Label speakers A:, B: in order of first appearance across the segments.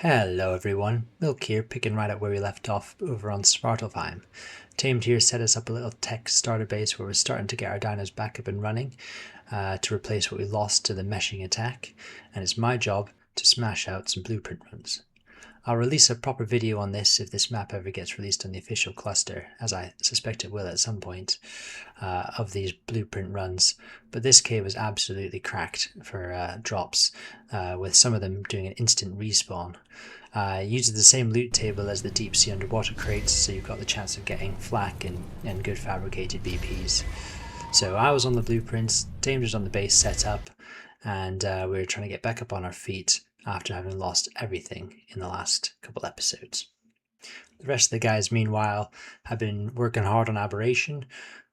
A: Hello everyone, Milk here, picking right up where we left off over on Svartalfheim. Tamed here set us up a little tech starter base where we're starting to get our dinos back up and running to replace what we lost to the meshing attack, and it's my job to smash out some blueprint runs. I'll release a proper video on this if this map ever gets released on the official cluster, as I suspect it will at some point, of these blueprint runs. But this cave was absolutely cracked for drops, with some of them doing an instant respawn. Uses the same loot table as the deep sea underwater crates, so you've got the chance of getting flak and good fabricated BPs. So I was on the blueprints, James was on the base setup, and we were trying to get back up on our feet after having lost everything in the last couple episodes. The rest of the guys, meanwhile, have been working hard on aberration,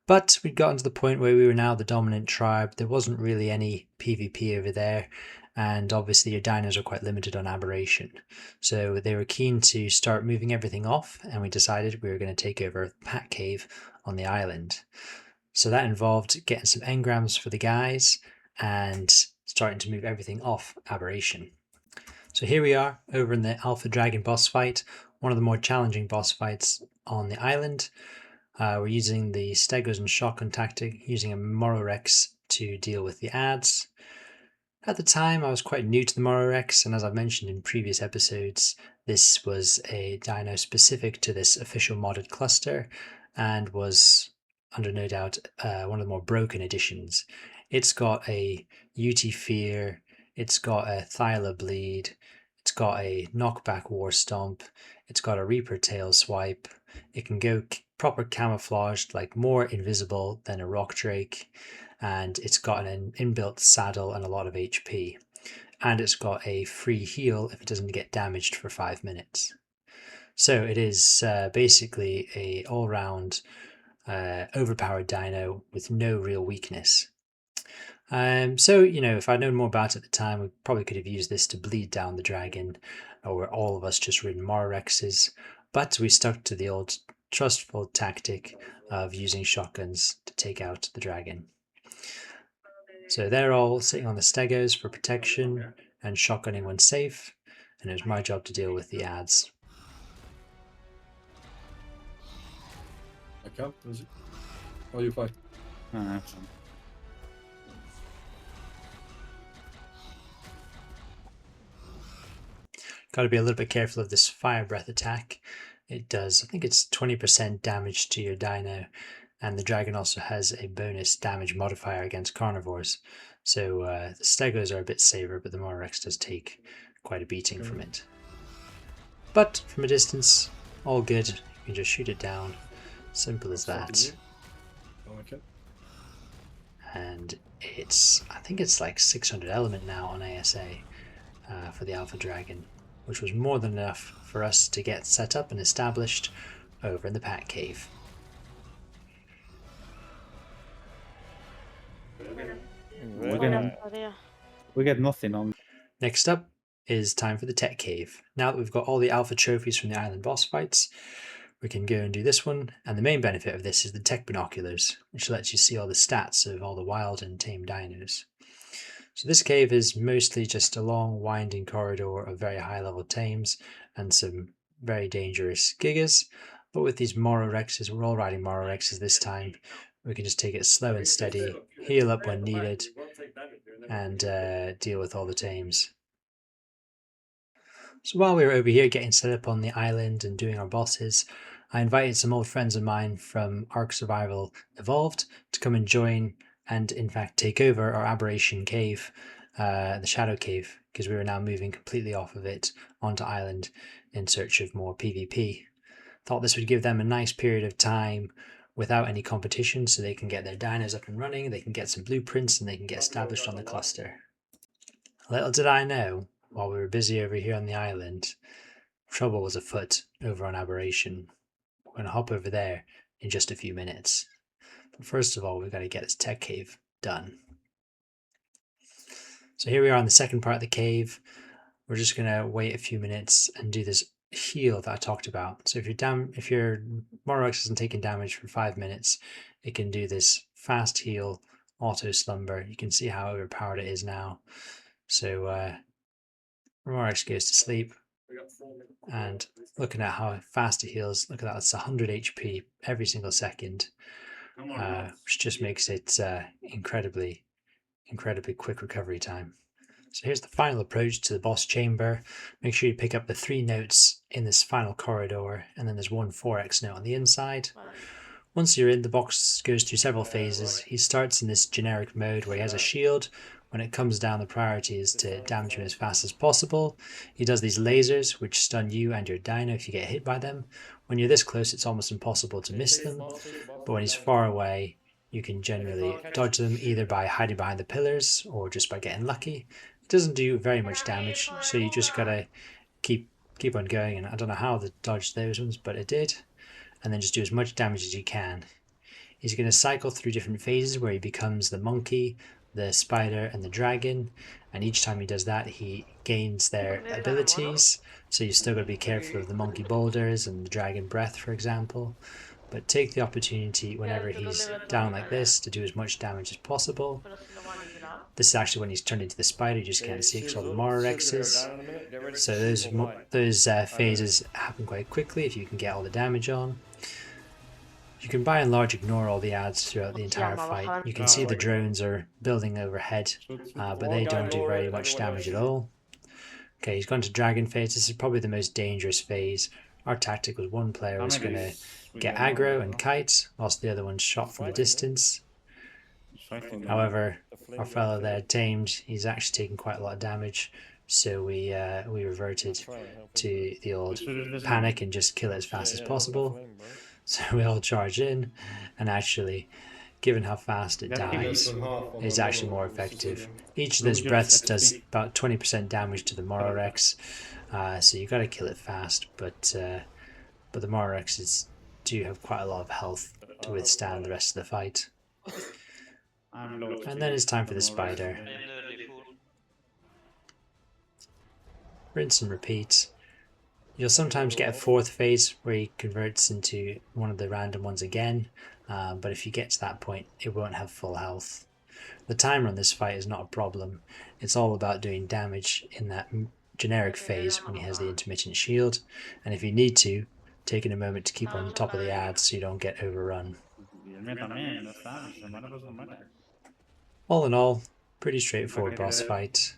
A: but we'd gotten to the point where we were now the dominant tribe. There wasn't really any PvP over there, and obviously your dinos are quite limited on aberration. So they were keen to start moving everything off, and we decided we were going to take over Pat Cave on the island. So that involved getting some engrams for the guys and starting to move everything off aberration. So here we are over in the Alpha Dragon boss fight, one of the more challenging boss fights on the island. We're using the Stegos and Shotgun tactic, using a Mororex to deal with the ads. At the time, I was quite new to the Mororex, and as I've mentioned in previous episodes, this was a dino specific to this official modded cluster and was, under no doubt, one of the more broken editions. It's got a UT Fear, it's got a Thyla Bleed, it's got a Knockback War Stomp, it's got a Reaper Tail Swipe, it can go proper camouflaged, like more invisible than a Rock Drake, and it's got an inbuilt saddle and a lot of HP. And it's got a free heal if it doesn't get damaged for 5 minutes. So it is basically a all-round overpowered dino with no real weakness. So, if I'd known more about it at the time, we probably could have used this to bleed down the dragon, or all of us just ridden Mororexes, but we stuck to the old trustful tactic of using shotguns to take out the dragon. So they're all sitting on the Stegos for protection and shotgunning when safe, and it was my job to deal with the ads.
B: I can't, is it? Oh, you fight.
A: Got to be a little bit careful of this fire breath attack. It does, I think it's 20% damage to your dino, and the dragon also has a bonus damage modifier against carnivores. So the Stegos are a bit safer, but the Mororex does take quite a beating from it. But from a distance, all good. You can just shoot it down. Simple as that.
B: Okay.
A: And I think it's like 600 element now on ASA for the Alpha Dragon, which was more than enough for us to get set up and established over in the Pat Cave.
C: We get nothing on.
A: Next up is time for the Tech Cave. Now that we've got all the Alpha trophies from the island boss fights, we can go and do this one, and the main benefit of this is the Tech Binoculars, which lets you see all the stats of all the wild and tame dinos. So this cave is mostly just a long winding corridor of very high level tames and some very dangerous gigas, but with these Mororexes, we're all riding Mororexes this time, we can just take it slow and steady, heal up when needed, and deal with all the tames. So while we were over here getting set up on the island and doing our bosses, I invited some old friends of mine from Ark Survival Evolved to come and join and in fact take over our aberration cave, the shadow cave, because we were now moving completely off of it onto island in search of more PvP. Thought this would give them a nice period of time without any competition, so they can get their dinos up and running, they can get some blueprints, and they can get established on the cluster. Little did I know, while we were busy over here on the island, trouble was afoot over on aberration. We're going to hop over there in just a few minutes. But first of all, we've got to get this tech cave done. So here we are on the second part of the cave. We're just going to wait a few minutes and do this heal that I talked about. So if your Mororex isn't taking damage for 5 minutes, it can do this fast heal, auto slumber. You can see how overpowered it is now. So Mororex goes to sleep. And looking at how fast it heals, look at that, it's 100 HP every single second, which just makes it incredibly quick recovery time. So here's the final approach to the boss chamber. Make sure you pick up the 3 notes in this final corridor, and then there's one 4x note on the inside. Once you're in, the boss goes through several phases. He starts in this generic mode where he has a shield. When it comes down, the priority is to damage him as fast as possible. He does these lasers, which stun you and your dino if you get hit by them. When you're this close, it's almost impossible to miss them, but when he's far away, you can generally dodge them either by hiding behind the pillars or just by getting lucky. It doesn't do very much damage, so you just gotta keep on going, and I don't know how to dodge those ones, but it did. And then just do as much damage as you can. He's going to cycle through different phases where he becomes the monkey, the spider, and the dragon, and each time he does that he gains their abilities, so you still got to be careful of the monkey boulders and the dragon breath, for example, but take the opportunity whenever he's down like this to do as much damage as possible. This is actually when he's turned into the spider, you just can't see it because all the Mororexes. So those phases happen quite quickly if you can get all the damage on. You can by and large ignore all the ads throughout the entire fight. You can see the drones are building overhead, but they don't do very much damage at all. Okay, he's gone to dragon phase. This is probably the most dangerous phase. Our tactic was one player was going to get aggro and kite, whilst the other one shot from a distance. However, our fellow there tamed, he's actually taken quite a lot of damage, so we reverted to the old panic and just kill it as fast as possible. So we all charge in, and actually, given how fast it dies, it's actually more effective. Each of those breaths does about 20% damage to the Mororex, so you got to kill it fast, but the Mororexes do have quite a lot of health to withstand the rest of the fight. And then it's time for the spider. Rinse and repeat. You'll sometimes get a 4th phase where he converts into one of the random ones again, but if you get to that point, it won't have full health. The timer on this fight is not a problem. It's all about doing damage in that generic phase when he has the intermittent shield, and if you need to, taking a moment to keep on top of the ads so you don't get overrun. All in all, pretty straightforward boss fight.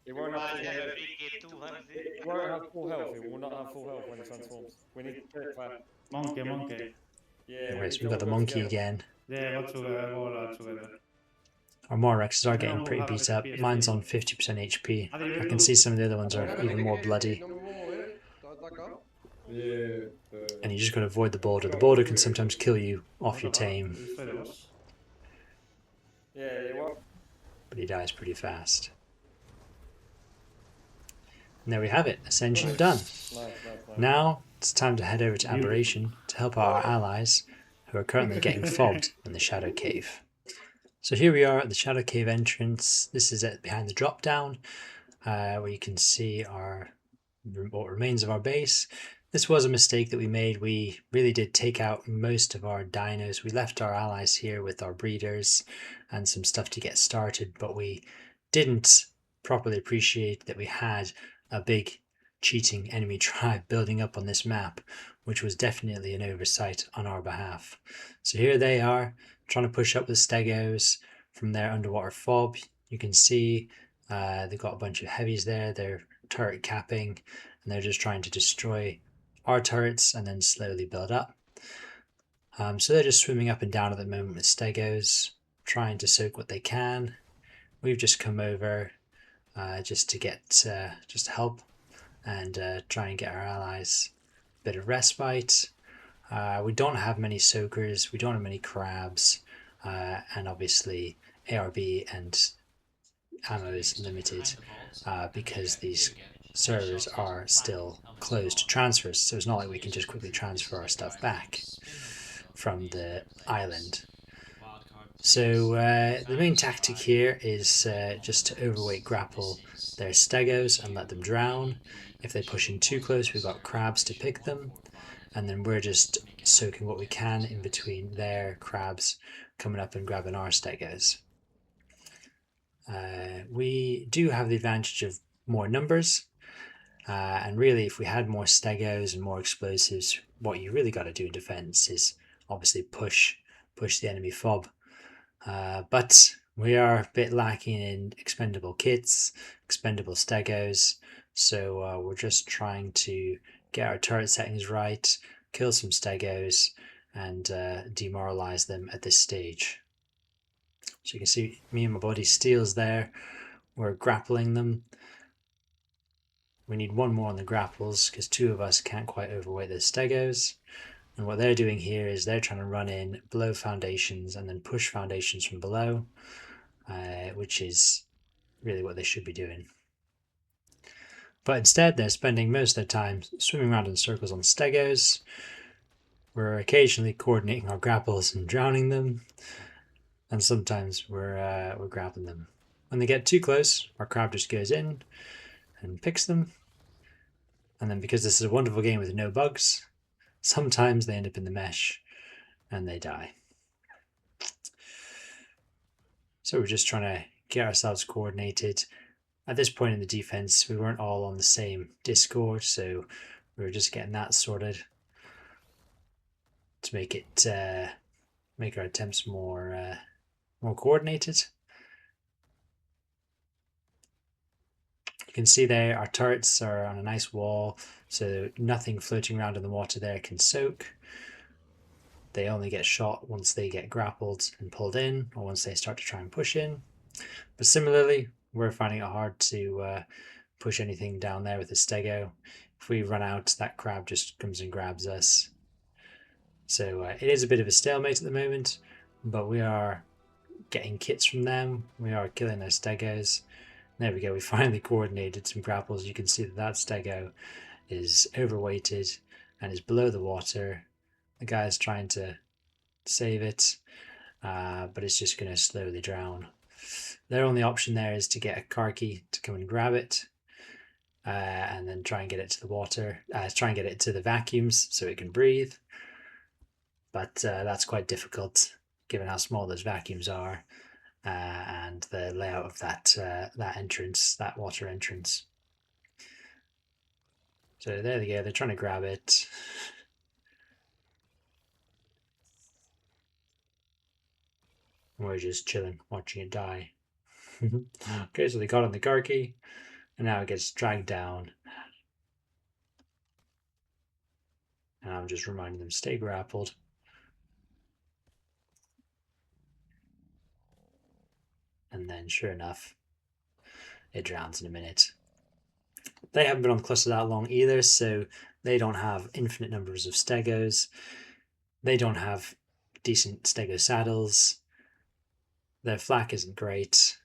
D: It won't have full health. It will not have full health when it transforms. We need to clap.
C: Monkey.
D: Yeah.
A: Anyways, we've got the monkey again.
C: Yeah, what's together?
A: Our Mororexes are getting pretty beat up. Mine's on 50% HP. I can see some of the other ones are even more bloody. And you just got to avoid the boulder. The boulder can sometimes kill you off your tame. But he dies pretty fast. And there we have it, Ascension done. Now it's time to head over to Aberration to help out our allies who are currently getting fobbed in the Shadow Cave. So here we are at the Shadow Cave entrance. This is it behind the drop down, where you can see what remains of our base. This was a mistake that we made. We really did take out most of our dinos. We left our allies here with our breeders and some stuff to get started, but we didn't properly appreciate that we had a big cheating enemy tribe building up on this map, which was definitely an oversight on our behalf. So here they are, trying to push up the stegos from their underwater fob. You can see they've got a bunch of heavies there. They're turret capping, and they're just trying to destroy our turrets and then slowly build up. So they're just swimming up and down at the moment with stegos, trying to soak what they can. We've just come over just to help and try and get our allies a bit of respite. We don't have many soakers, we don't have many crabs, and obviously ARB and ammo is limited because these servers are still closed to transfers, so it's not like we can just quickly transfer our stuff back from the island. So the main tactic here is just to overweight grapple their stegos and let them drown. If they push in too close, we've got crabs to pick them, and then we're just soaking what we can in between their crabs coming up and grabbing our stegos. We do have the advantage of more numbers. And really, if we had more stegos and more explosives, what you really got to do in defense is obviously push the enemy fob. But we are a bit lacking in expendable kits, expendable stegos, so we're just trying to get our turret settings right, kill some stegos, and demoralize them at this stage. So you can see me and my buddy Steel's there. We're grappling them. We need one more on the grapples because two of us can't quite overweight the stegos. And what they're doing here is they're trying to run in below foundations and then push foundations from below, which is really what they should be doing. But instead, they're spending most of their time swimming around in circles on stegos. We're occasionally coordinating our grapples and drowning them, and sometimes we're grappling them. When they get too close, our crab just goes in and picks them. And then because this is a wonderful game with no bugs, sometimes they end up in the mesh and they die. So we're just trying to get ourselves coordinated. At this point in the defense, we weren't all on the same Discord, so we were just getting that sorted to make it make our attempts more coordinated. You can see there our turrets are on a nice wall, so nothing floating around in the water there can soak. They only get shot once they get grappled and pulled in, or once they start to try and push in. But similarly, we're finding it hard to push anything down there with the stego. If we run out, that crab just comes and grabs us. So it is a bit of a stalemate at the moment, but we are getting kits from them. We are killing their stegos. There we go, we finally coordinated some grapples. You can see that stego is overweighted and is below the water. The guy's trying to save it, but it's just going to slowly drown. Their only option there is to get a car key to come and grab it, and then try and get it to the water, try and get it to the vacuums so it can breathe. But that's quite difficult given how small those vacuums are. And the layout of that entrance, that water entrance. So there they go, they're trying to grab it. And we're just chilling, watching it die. Okay, so they got on the car key, and now it gets dragged down. And I'm just reminding them, stay grappled. And then sure enough, it drowns in a minute. They haven't been on the cluster that long either, so they don't have infinite numbers of stegos. They don't have decent stego saddles. Their flak isn't great.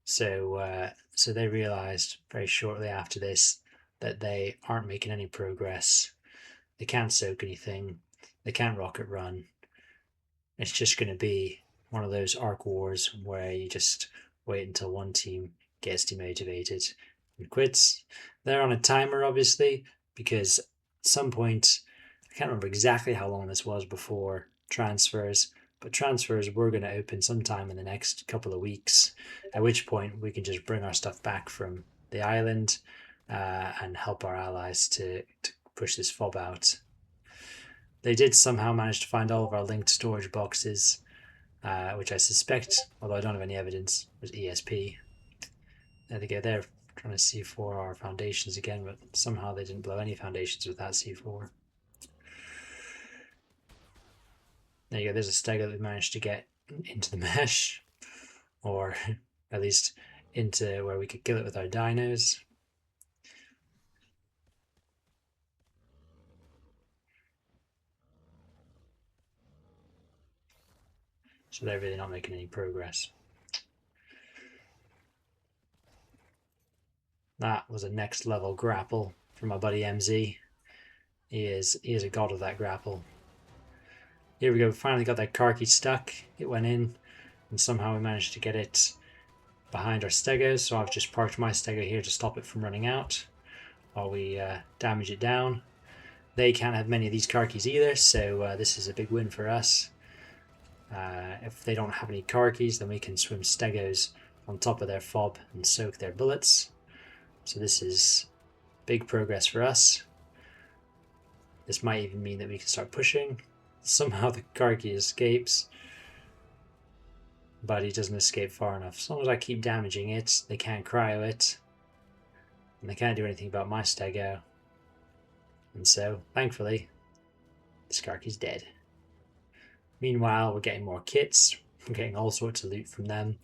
A: So they realized very shortly after this that they aren't making any progress. They can't soak anything. They can't rocket run. It's just going to be one of those Ark wars where you just wait until one team gets demotivated and quits. They're on a timer, obviously, because at some point, I can't remember exactly how long this was before transfers, but transfers were going to open sometime in the next couple of weeks, at which point we can just bring our stuff back from the island and help our allies to push this fob out. They did somehow manage to find all of our linked storage boxes, which I suspect, although I don't have any evidence, was ESP. There they go, they're trying to C4 our foundations again, but somehow they didn't blow any foundations with that C4. There you go, there's a stego that we managed to get into the mesh, or at least into where we could kill it with our dinos. So they're really not making any progress. That was a next level grapple from my buddy MZ. He is a god of that grapple. Here we go, we finally got that car key stuck. It went in, and somehow we managed to get it behind our stegos, so I've just parked my stego here to stop it from running out while we damage it down. They can't have many of these car keys either, so this is a big win for us. If they don't have any car keys, then we can swim stegos on top of their fob and soak their bullets. So this is big progress for us. This might even mean that we can start pushing. Somehow the Karki escapes, but he doesn't escape far enough. As long as I keep damaging it, they can't cryo it, and they can't do anything about my stego. And so, thankfully, this Karki's dead. Meanwhile, we're getting more kits. We're getting all sorts of loot from them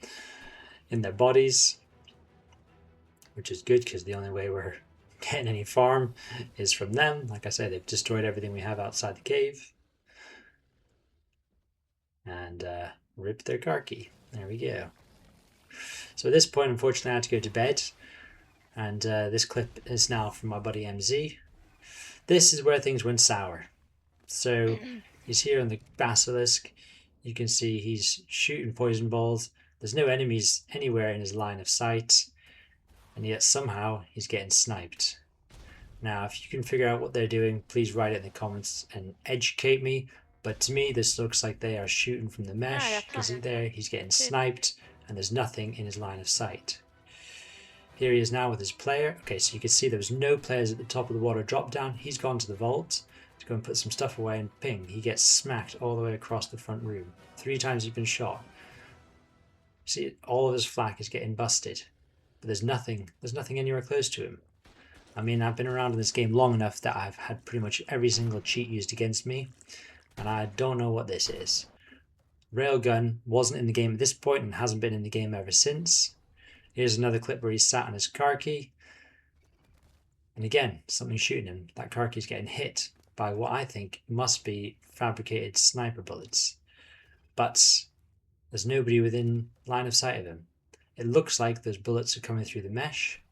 A: in their bodies, which is good because the only way we're getting any farm is from them. Like I said, they've destroyed everything we have outside the cave. And rip their Karki. There we go. So at this point, unfortunately, I had to go to bed. And this clip is now from my buddy MZ. This is where things went sour. So he's here on the basilisk. You can see he's shooting poison balls. There's no enemies anywhere in his line of sight. And yet somehow he's getting sniped. Now, if you can figure out what they're doing, please write it in the comments and educate me. But to me, this looks like they are shooting from the mesh. You can see there, he's getting sniped, and there's nothing in his line of sight. Here he is now with his player. Okay, so you can see there was no players at the top of the water drop down. He's gone to the vault to go and put some stuff away, and ping, he gets smacked all the way across the front room. 3 times he's been shot. See, all of his flak is getting busted. But there's nothing anywhere close to him. I mean, I've been around in this game long enough that I've had pretty much every single cheat used against me, and I don't know what this is. Railgun wasn't in the game at this point and hasn't been in the game ever since. Here's another clip where he's sat on his Karki, and again, something's shooting him. That Karki's getting hit by what I think must be fabricated sniper bullets, but there's nobody within line of sight of him. It looks like those bullets are coming through the mesh,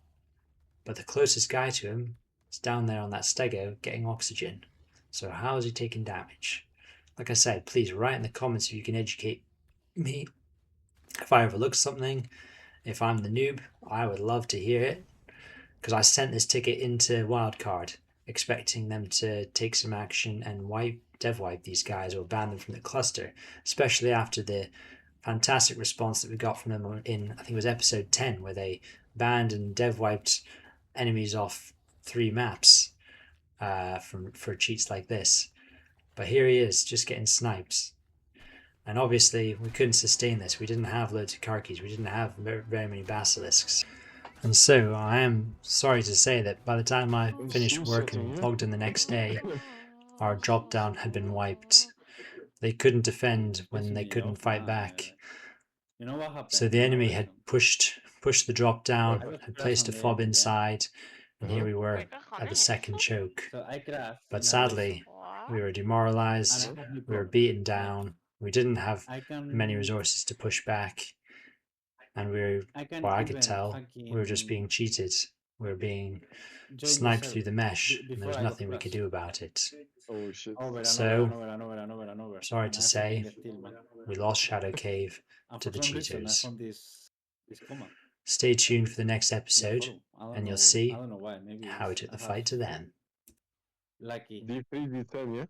A: but the closest guy to him is down there on that stego getting oxygen. So how is he taking damage? Like I said, please write in the comments if you can educate me. If I overlook something, if I'm the noob, I would love to hear it. Because I sent this ticket into Wildcard, expecting them to take some action and dev wipe these guys or ban them from the cluster, especially after the fantastic response that we got from them in, I think it was episode 10, where they banned and dev wiped enemies off 3 maps for cheats like this. But here he is, just getting snipes. And obviously, we couldn't sustain this. We didn't have loads of Karkis. We didn't have very many basilisks. And so, I am sorry to say that by the time I finished work and logged in the next day, our drop down had been wiped. They couldn't defend when they couldn't fight back.
C: You know what happened?
A: So the enemy had pushed the drop down, had placed a fob inside, and here we were at the second choke. But sadly, we were demoralized, we were beaten down, we didn't have many resources to push back, and well, I could tell, we were just being cheated. We were being sniped through the mesh, and there was nothing we could do about it.
E: Oh shit.
A: So, sorry to say, we lost Shadow Cave to the cheaters. Stay tuned for the next episode, and you'll see how we took the fight to them.
E: D3, D10, yeah?